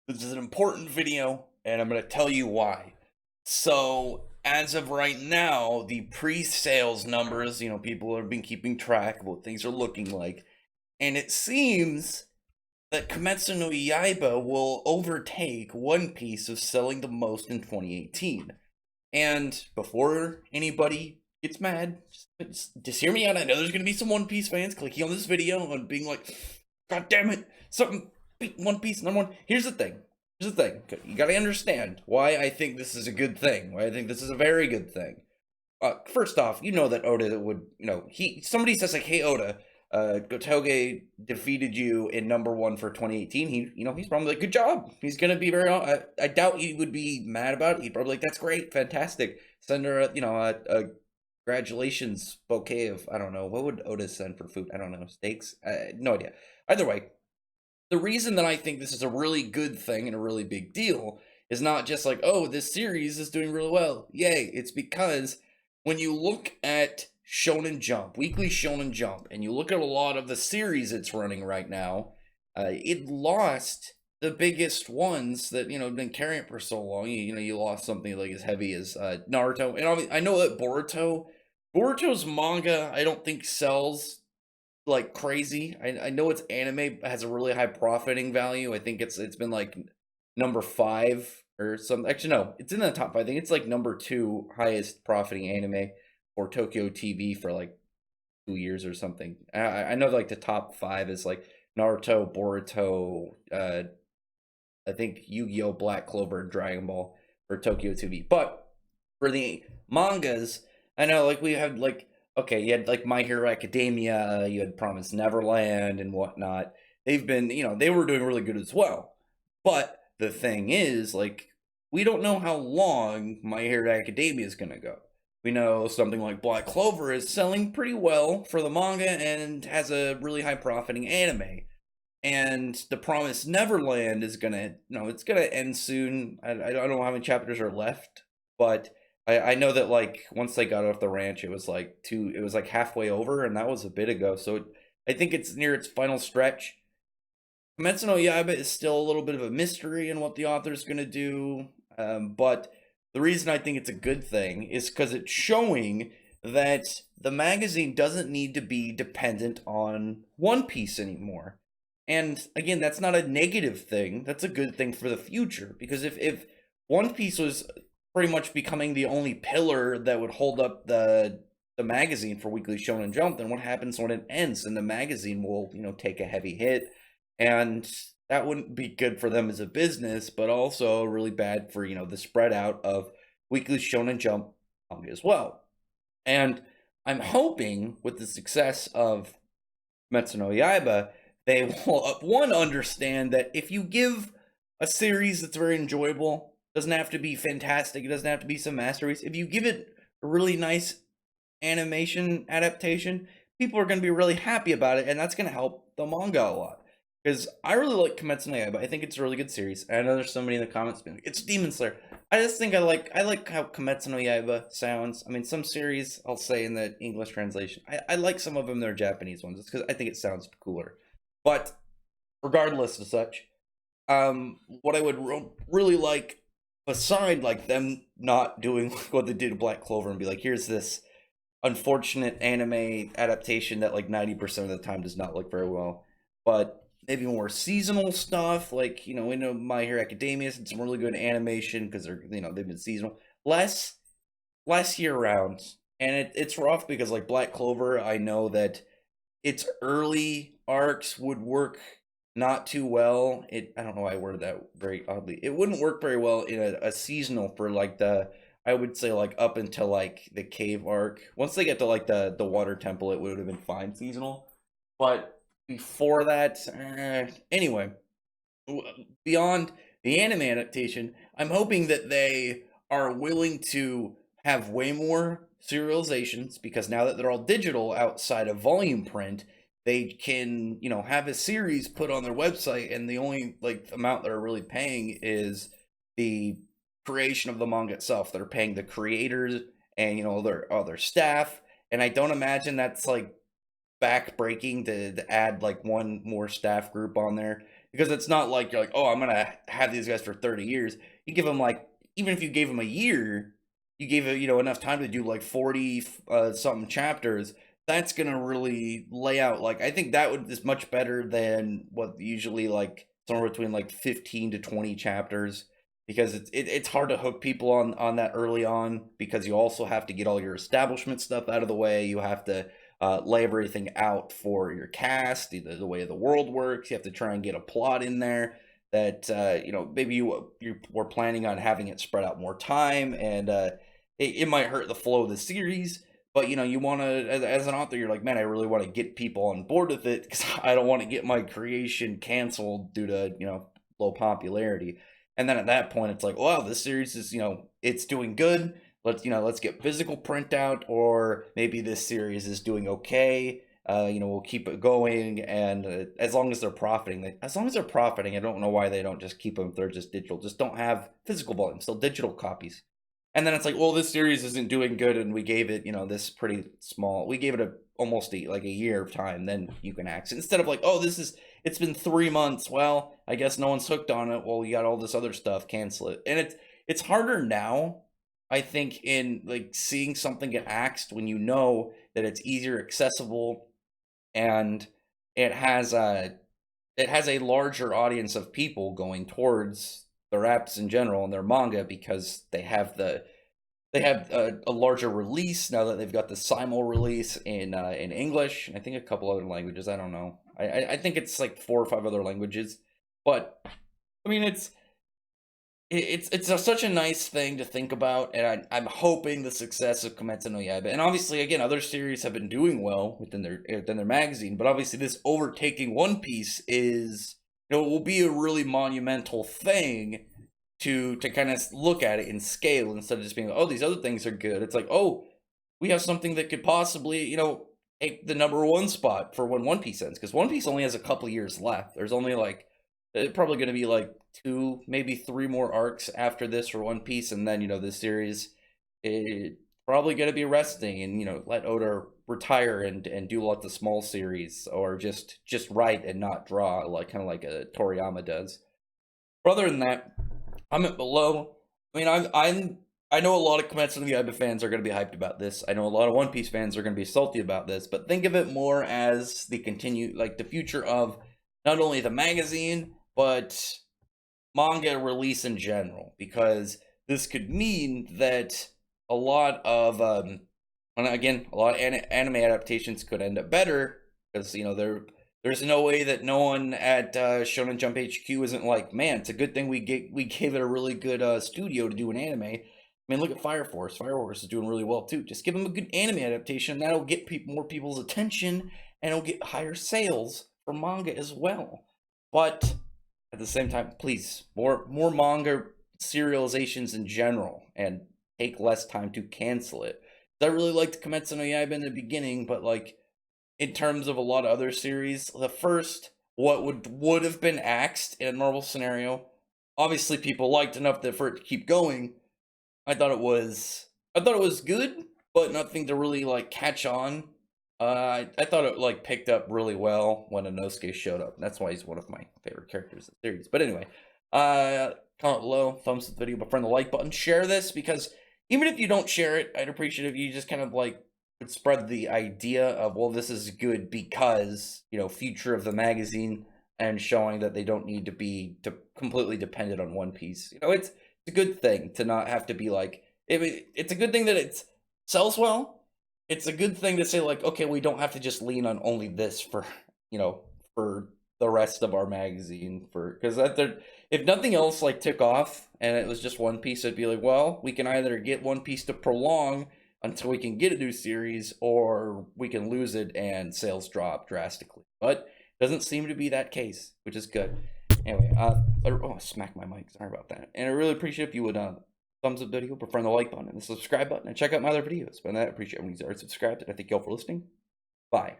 This is an important video, and I'm going to tell you why. So, as of right now, the pre-sales numbers, people have been keeping track of what things are looking like, and it seems that Kimetsu no Yaiba will overtake One Piece of selling the most in 2018. And before anybody gets mad, just hear me out. I know there's going to be some One Piece fans clicking on this video and being like, God damn it, something, One Piece, number one. Here's the thing. You got to understand why I think this is a good thing. Why I think this is a very good thing. First off, you know that Oda would, somebody says like, hey Oda, Gotoge defeated you in number one for 2018. He's probably like, good job. He's gonna be very. I doubt he would be mad about it. He'd probably like, that's great, fantastic. Send her, a congratulations bouquet of, I don't know, what would Oda send for food? I don't know, steaks. No idea. Either way, the reason that I think this is a really good thing and a really big deal is not just like, oh, this series is doing really well, yay. It's because when you look at Shonen Jump, Weekly Shonen Jump, and you look at a lot of the series it's running right now, it lost the biggest ones that have been carrying it for so long. You lost something like as heavy as Naruto, and I know that Boruto's manga I don't think sells like crazy. I know its anime has a really high profiting value. I think it's been like number 5 or something. Actually, no, it's in the top 5. I think it's like number 2 highest profiting anime for Tokyo TV for like 2 years or something. I know like the top 5 is like Naruto, Boruto, I think Yu-Gi-Oh, Black Clover, and Dragon Ball for Tokyo TV. But for the mangas, I know like we had like, okay, you had like My Hero Academia, you had Promised Neverland and whatnot. They've been, they were doing really good as well. But the thing is, like, we don't know how long My Hero Academia is gonna go. We know something like Black Clover is selling pretty well for the manga and has a really high profiting anime. And The Promised Neverland is gonna, it's gonna end soon. I don't know how many chapters are left, but I know that like once they got off the ranch, it was like halfway over, and that was a bit ago. So I think it's near its final stretch. Kimetsu no Yaiba is still a little bit of a mystery in what the author's gonna do, but the reason I think it's a good thing is because it's showing that the magazine doesn't need to be dependent on One Piece anymore. And again, that's not a negative thing. That's a good thing for the future. Because if One Piece was pretty much becoming the only pillar that would hold up the magazine for Weekly Shonen Jump, then what happens when it ends? And the magazine will, take a heavy hit. And that wouldn't be good for them as a business, but also really bad for, the spread out of Weekly Shonen Jump manga as well. And I'm hoping with the success of Kimetsu no Yaiba, they will one understand that if you give a series that's very enjoyable, doesn't have to be fantastic, it doesn't have to be some masterpiece. If you give it a really nice animation adaptation, people are going to be really happy about it, and that's going to help the manga a lot. Because I really like Kimetsu no Yaiba. I think it's a really good series. And I know there's somebody in the comments being like, it's Demon Slayer. I just think I like how Kimetsu no Yaiba sounds. I mean, some series I'll say in the English translation, I like some of them, they're Japanese ones, just because I think it sounds cooler. But regardless of such, what I would really like, aside like them not doing what they did to Black Clover and be like, here's this unfortunate anime adaptation that like 90% of the time does not look very well, but maybe more seasonal stuff, like My Hero Academia had some really good animation because they're they've been seasonal, less year round, and it's rough because like Black Clover, I know that its early arcs would work not too well. I don't know why I worded that very oddly. It wouldn't work very well in a seasonal for like I would say like up until like the cave arc. Once they get to like the water temple, it would have been fine seasonal. But before that, anyway, beyond the anime adaptation, I'm hoping that they are willing to have way more serializations, because now that they're all digital outside of volume print, they can have a series put on their website, and the only like amount they're really paying is the creation of the manga itself. They're paying the creators and their staff, and I don't imagine that's like back breaking to add like one more staff group on there. because it's not like you're like, oh, I'm gonna have these guys for 30 years. You give them like, even if you gave them a year, you gave it, enough time to do like 40 something chapters. That's gonna really lay out, like, I think that would is much better than what usually, like, somewhere between like 15 to 20 chapters, because it's hard to hook people on that early on, because you also have to get all your establishment stuff out of the way. You have to lay everything out for your cast, the way the world works. You have to try and get a plot in there that maybe you were planning on having it spread out more time, and it might hurt the flow of the series. But you want to, as an author, you're like, man, I really want to get people on board with it, because I don't want to get my creation canceled due to low popularity. And then at that point, it's like, wow, this series is it's doing good. Let's get physical printout, or maybe this series is doing okay. We'll keep it going, and as long as they're profiting, I don't know why they don't just keep them if they're just digital. Just don't have physical volume, still digital copies. And then it's like, well, this series isn't doing good, and we gave it, this pretty small. We gave it almost a year of time. Then you can axe it, instead of like, oh, it's been 3 months. Well, I guess no one's hooked on it. Well, you got all this other stuff. Cancel it. And it's harder now, I think, in like seeing something get axed when you know that it's easier accessible, and it has a larger audience of people going towards their apps in general and their manga, because they have a larger release now that they've got the simul release in English, and I think a couple other languages. I don't know. I think it's like 4 or 5 other languages, but I mean it's such a nice thing to think about, and I'm hoping the success of Kimetsu no Yaiba, and obviously again other series have been doing well within their magazine, but obviously this overtaking One Piece is will be a really monumental thing to kind of look at it in scale, instead of just being like, oh, these other things are good. It's like, oh, we have something that could possibly take the #1 spot for when One Piece ends, because One Piece only has a couple years left. There's only like probably going to be like 2, maybe 3 more arcs after this for One Piece, and then this series is probably going to be resting, and let Oda retire and do lots of small series, or just write and not draw, like kind of like a Toriyama does. But other than that, comment below. I mean, I know a lot of Kimetsu no Yaiba fans are going to be hyped about this. I know a lot of One Piece fans are going to be salty about this, but think of it more as the future of not only the magazine, but manga release in general, because this could mean that a lot of anime adaptations could end up better, because there's no way that no one at Shonen Jump HQ isn't like, man, it's a good thing we gave it a really good studio to do an anime. I mean, look at Fire Force. Fire Force is doing really well too. Just give them a good anime adaptation. That'll get more people's attention, and it'll get higher sales for manga as well. But at the same time, please, more manga serializations in general, and take less time to cancel it. I really liked Kimetsu no Yaiba in the beginning, but like in terms of a lot of other series, the first what would have been axed in a normal scenario, obviously people liked enough for it to keep going. I thought it was good, but nothing to really like catch on. I thought it like picked up really well when Inosuke showed up. That's why he's one of my favorite characters in the series. But anyway, comment below, thumbs up the video, befriend the like button, share this, because even if you don't share it, I'd appreciate if you just kind of like would spread the idea of, well, this is good because future of the magazine, and showing that they don't need to be completely dependent on One Piece. It's a good thing to not have to be like, it's a good thing that it sells well. It's a good thing to say like, okay, we don't have to just lean on only this for for the rest of our magazine, because if nothing else like took off and it was just One Piece, it'd be like, well, we can either get One Piece to prolong until we can get a new series, or we can lose it and sales drop drastically. But it doesn't seem to be that case, which is good. Anyway, I smacked my mic, sorry about that. And I really appreciate if you would thumbs up the video, befriend the like button and the subscribe button, and check out my other videos. But I appreciate when you are subscribed, and I thank you all for listening. Bye.